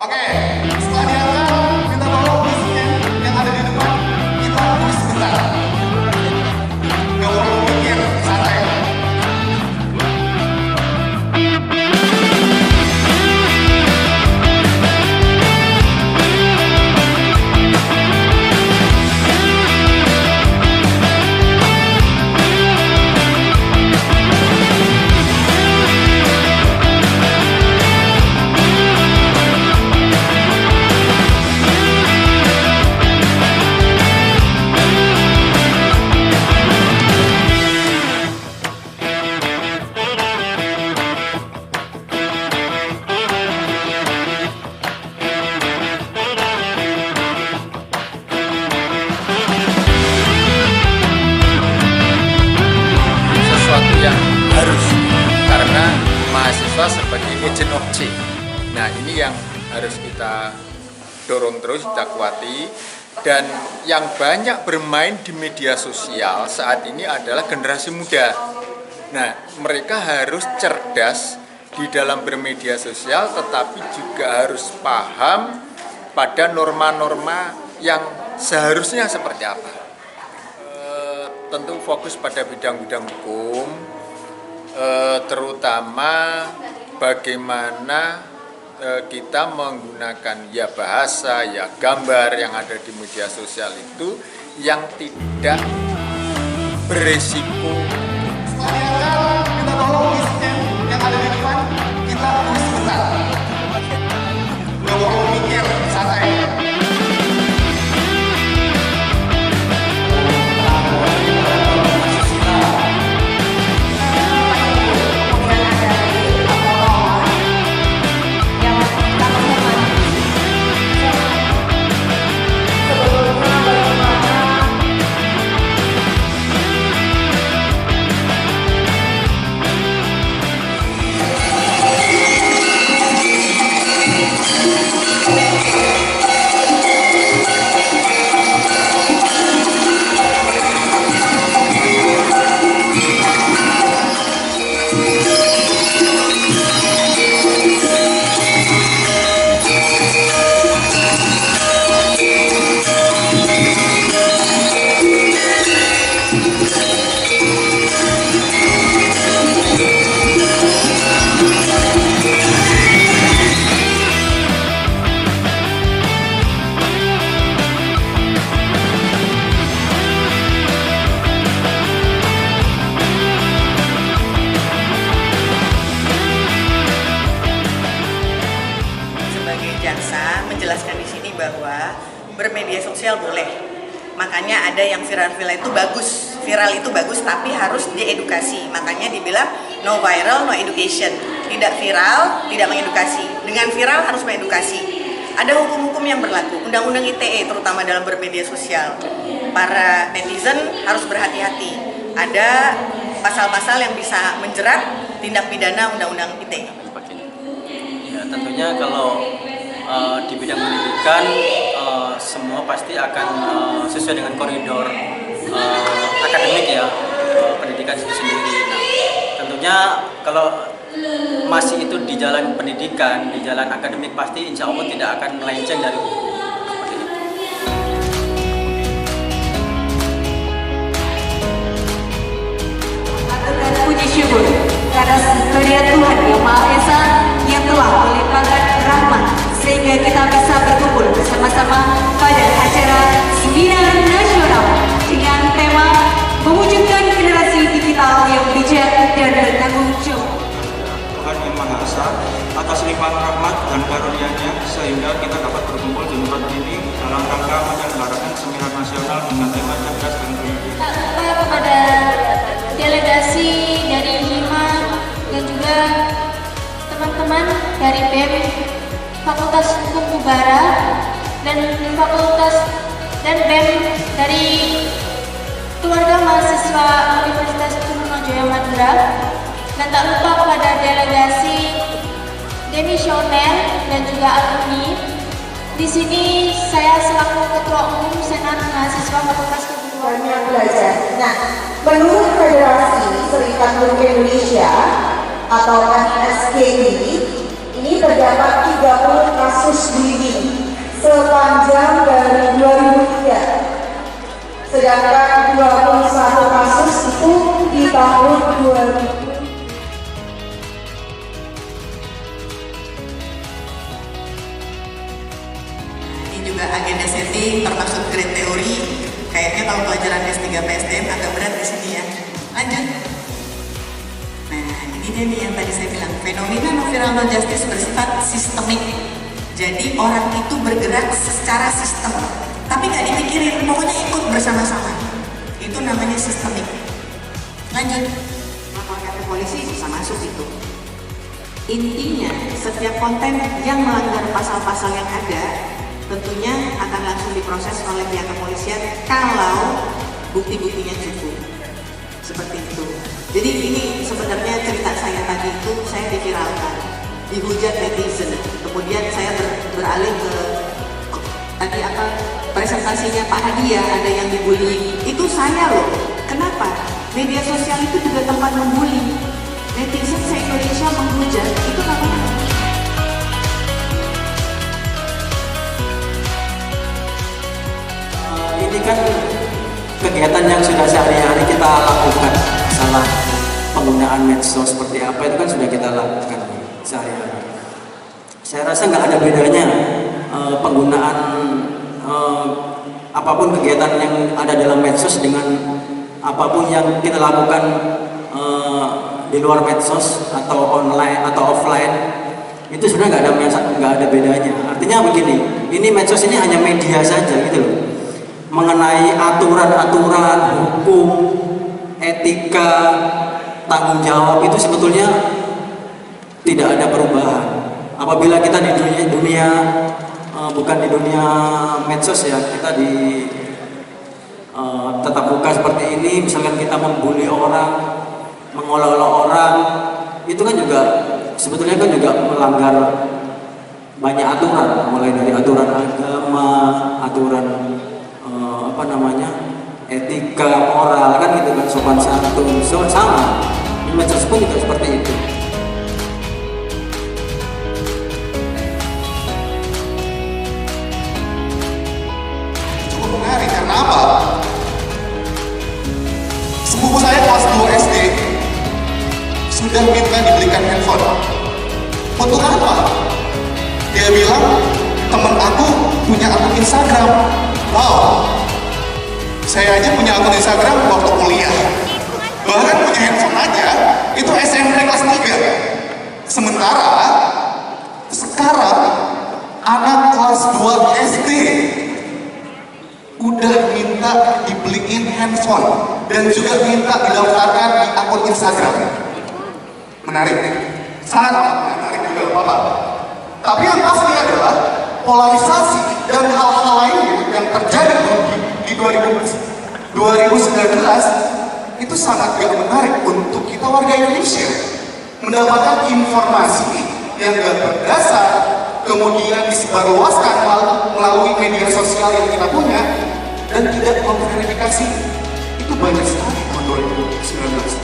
Oke, setelah diangkat, kita bawa presiden yang ada di depan, kita tulis sebentar. Gak perlu mikir, santai. Harus, karena mahasiswa sebagai agent of change. Nah, ini yang harus kita dorong terus, kita kuati. Dan yang banyak bermain di media sosial saat ini adalah generasi muda. Nah, mereka harus cerdas di dalam bermedia sosial, tetapi juga harus paham pada norma-norma yang seharusnya seperti apa. Tentu fokus pada bidang-bidang hukum, terutama bagaimana kita menggunakan ya bahasa, ya gambar yang ada di media sosial itu yang tidak beresiko. Setelah kita bawa presiden yang ada di depan, kita tulis sebentar. Gak perlu mikir, santai. Menjelaskan di sini bahwa bermedia sosial boleh, makanya ada yang viral itu bagus, tapi harus diedukasi. Makanya dibilang no viral, no education. Tidak viral, tidak mengedukasi. Dengan viral harus mengedukasi. Ada hukum-hukum yang berlaku, undang-undang ITE terutama dalam bermedia sosial. Para netizen harus berhati-hati. Ada pasal-pasal yang bisa menjerat tindak pidana undang-undang ITE. Ya, tentunya kalau di bidang pendidikan semua pasti akan sesuai dengan koridor akademik ya, pendidikan itu sendiri. Nah, tentunya kalau masih itu di jalan pendidikan, di jalan akademik, pasti insya Allah tidak akan melenceng dari hukum. Aturkan puji syukur kepada sekalian Tuhan Yang Maha Esa yang telah melimpahkan rahmat sehingga kita bisa berkumpul bersama-sama pada acara seminar nasional dengan tema mewujudkan generasi digital yang bijak dan bertanggung jawab. Tuhan Yang Maha Esa atas limpahan rahmat dan karunia-Nya sehingga kita dapat berkumpul di tempat ini dalam rangka menyelenggarakan seminar nasional dengan tema cerdas dan kreatif. Kepada delegasi dari HIMA dan juga teman-teman dari BEM Fakultas Hukum Ubara dan Fakultas dan BEM dari keluarga mahasiswa Universitas Trunojoyo Madura, dan tak lupa kepada delegasi demisioner dan juga alumni. Di sini saya selaku Ketua Umum Senat Mahasiswa Fakultas Hukum Ubara belajar. Nah, menurut Federasi Serikat Guru Indonesia atau FSGI, ini terdapat 30 kasus juga agenda setting termasuk grade teori. Kayaknya kalau pelajaran S3 PSDM agak berat di sini ya. Lanjut. Nah, ini dia nih yang tadi saya bilang, fenomena non-viral non-justice bersifat sistemik. Jadi orang itu bergerak secara sistem, tapi nggak dipikirin, pokoknya ikut bersama-sama. Itu namanya sistemik. Lanjut. Laporkan ke polisi bisa masuk itu. Intinya, setiap konten yang melanggar pasal-pasal yang ada tentunya akan langsung diproses oleh pihak kepolisian kalau bukti-buktinya cukup. Seperti itu. Jadi ini sebenarnya cerita saya tadi itu saya diviralkan, dihujat netizen. Kemudian saya beralih ke tadi presentasinya Pak Hadi ya, ada yang dibully. Itu saya loh. Kenapa? Media sosial itu juga tempat membuli. Netizen se-Indonesia menghujat, itu namanya. Ini kan kegiatan yang sudah sehari-hari kita lakukan. Masalah penggunaan medsos seperti apa itu kan sudah kita lakukan sehari-hari. Saya rasa nggak ada bedanya penggunaan apapun kegiatan yang ada dalam medsos dengan apapun yang kita lakukan di luar medsos atau online atau offline. Itu sebenarnya nggak ada bedanya. Artinya begini, ini medsos ini hanya media saja gitu loh. Mengenai aturan-aturan hukum, etika, tanggung jawab itu sebetulnya tidak ada perubahan. Apabila kita di dunia bukan di dunia medsos ya, kita di tetap muka seperti ini, misalkan kita membuli orang, mengolok-olok orang, itu kan juga sebetulnya kan juga melanggar banyak aturan, mulai dari aturan agama, aturan etika, moral kan gitu kan, sopan santun, sama. Di medsos pun juga seperti itu. Cukup menarik karena apa? Sepupu saya kelas 2 SD sudah minta dibelikan handphone. Untuk apa? Dia bilang temen aku punya akun Instagram. Wow, saya aja punya akun Instagram waktu kuliah. Bahkan punya handphone aja itu SMP kelas 3. Sementara sekarang anak kelas 2 SD udah minta dibeliin handphone dan juga minta didaftarkan di akun Instagram. Menarik, sangat menarik juga Bapak. Tapi yang pasti adalah polarisasi dan hal-hal lainnya yang terjadi di 2019 itu sangat gak menarik untuk kita warga Indonesia mendapatkan informasi yang gak berdasar, kemudian disebarluaskan melalui media sosial yang kita punya dan tidak memverifikasi. Itu banyak sekali tahun 2019.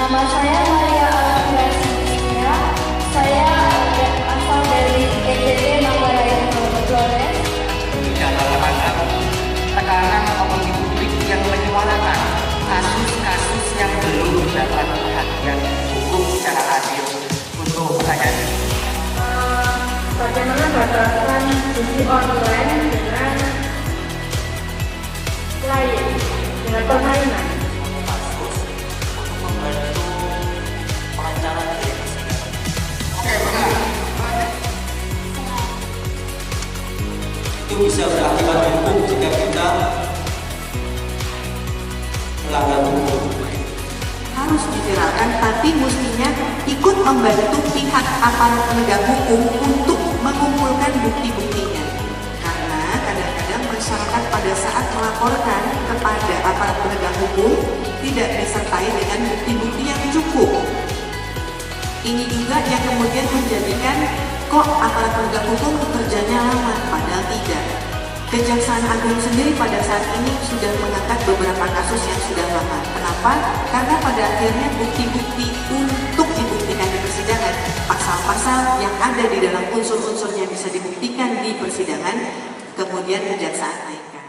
Nama saya Maria Alfiasya. Saya asal dari EJT Manggarai Flores. Dalam tekanan opini publik yang menyuarakan kasus-kasus yang belum mendapat perhatian hukum secara adil untuk saya. Bagaimana batasan judi online dengan lain, dengan permainan? Itu bisa berakibat hukum jika kita melanggar hukum. Harus diviralkan, tapi mestinya ikut membantu pihak aparat penegak hukum untuk mengumpulkan bukti-buktinya. Karena kadang-kadang masyarakat pada saat melaporkan kepada aparat penegak hukum tidak disertai dengan bukti-bukti yang cukup. Ini juga yang kemudian menjadikan kok aparat penegak hukum kerjanya lama, padahal tidak. Kejaksaan Agung sendiri pada saat ini sudah mengangkat beberapa kasus yang sudah lama. Kenapa? Karena pada akhirnya bukti-bukti untuk dibuktikan di persidangan, pasal-pasal yang ada di dalam unsur-unsurnya bisa dibuktikan di persidangan, kemudian kejaksaan naikkan.